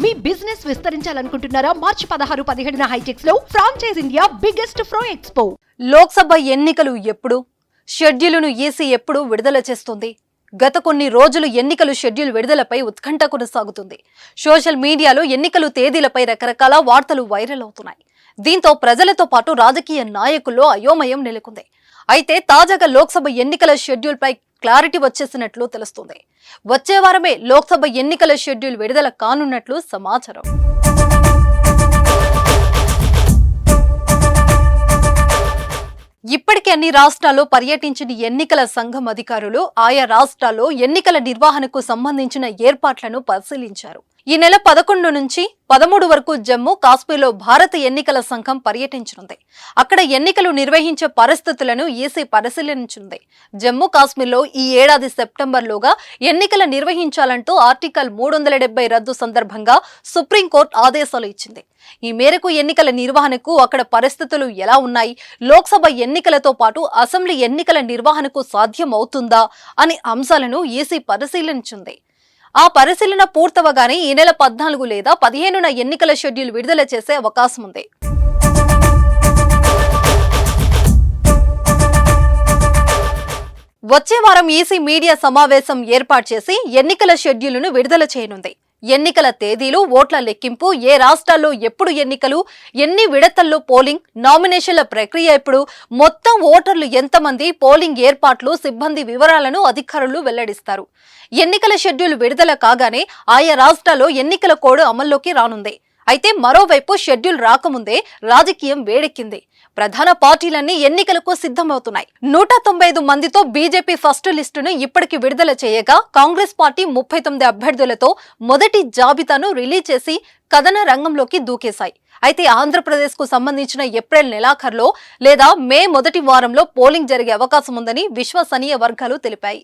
మీ business విస్తరించాలనుకుంటున్నారా? మార్చి 16, 17 హైటెక్స్ లో franchise India biggest ఫ్రో expo. Lok Sabha ఎన్నికలు ఎప్పుడు? షెడ్యూలును ఈసీ ఎప్పుడు విడుదల చేస్తుంది? గత కొన్ని రోజులు ఎన్నికలు షెడ్యూల్ విడుదలపై ఉత్కంఠ కొనసాగుతుంది. సోషల్ మీడియాలో ఎన్నికలు తేదీలపై రకరకాల వార్తలు వైరల్ అవుతున్నాయి. దీంతో ప్రజలతో పాటు రాజకీయ నాయకుల్లో అయోమయం నెలకొంది. అయితే తాజాగా లోక్సభ ఎన్నికల షెడ్యూల్ పై క్లారిటీ వచ్చేసినట్లు తెలుస్తుంది. వచ్చే వారమే లోక్సభ ఎన్నికల షెడ్యూల్ విడుదల కానున్నట్లు సమాచారం. ఇప్పటికే అన్ని రాష్ట్రాల్లో పర్యటించిన ఎన్నికల సంఘం అధికారులు ఆయా రాష్ట్రాల్లో ఎన్నికల నిర్వహణకు సంబంధించిన ఏర్పాట్లను పరిశీలించారు. ఈ నెల 11 నుంచి 13 వరకు జమ్మూ కాశ్మీర్లో భారత ఎన్నికల సంఘం పర్యటించనుంది. అక్కడ ఎన్నికలు నిర్వహించే పరిస్థితులను ఈసీ పరిశీలించనుంది. జమ్మూ కాశ్మీర్లో ఈ ఏడాది సెప్టెంబర్లోగా ఎన్నికలు నిర్వహించాలంటూ ఆర్టికల్ 370 రద్దు సందర్భంగా సుప్రీంకోర్టు ఆదేశాలు ఇచ్చింది. ఈ మేరకు ఎన్నికల నిర్వహణకు అక్కడ పరిస్థితులు ఎలా ఉన్నాయి, లోక్సభ ఎన్నికలతో పాటు అసెంబ్లీ ఎన్నికల నిర్వహణకు సాధ్యమవుతుందా అనే అంశాలను ఈసీ పరిశీలించింది. ఆ పరిశీలన పూర్తవగానే ఈ నెల 14 లేదా 15న ఎన్నికల షెడ్యూల్ విడుదల చేసే అవకాశం ఉంది. వచ్చే వారం ఈసీ మీడియా సమావేశం ఏర్పాటు చేసి ఎన్నికల షెడ్యూల్ను విడుదల చేయనుంది. ఎన్నికల తేదీలు, ఓట్ల లెక్కింపు, ఏ రాష్ట్రాల్లో ఎప్పుడు ఎన్నికలు, ఎన్ని విడతల్లో పోలింగ్, నామినేషన్ల ప్రక్రియ ఎప్పుడు, మొత్తం ఓటర్లు ఎంతమంది, పోలింగ్ ఏర్పాట్లు, సిబ్బంది వివరాలను అధికారులు వెల్లడిస్తారు. ఎన్నికల షెడ్యూల్ విడుదల కాగానే ఆయా రాష్ట్రాల్లో ఎన్నికల కోడ్ అమల్లోకి రానుంది. అయితే మరోవైపు షెడ్యూల్ రాకముందే రాజకీయం వేడెక్కింది. ప్రధాన పార్టీలన్నీ ఎన్నికలకు సిద్ధమవుతున్నాయి. 195 మందితో బీజేపీ ఫస్ట్ లిస్టును ఇప్పటికి విడుదల చేయగా కాంగ్రెస్ పార్టీ 39 అభ్యర్థులతో మొదటి జాబితాను రిలీజ్ చేసి కథన రంగంలోకి దూకేశాయి. అయితే ఆంధ్రప్రదేశ్ కు సంబంధించిన ఏప్రిల్ నెలాఖరులో లేదా మే మొదటి వారంలో పోలింగ్ జరిగే అవకాశం ఉందని విశ్వసనీయ వర్గాలు తెలిపాయి.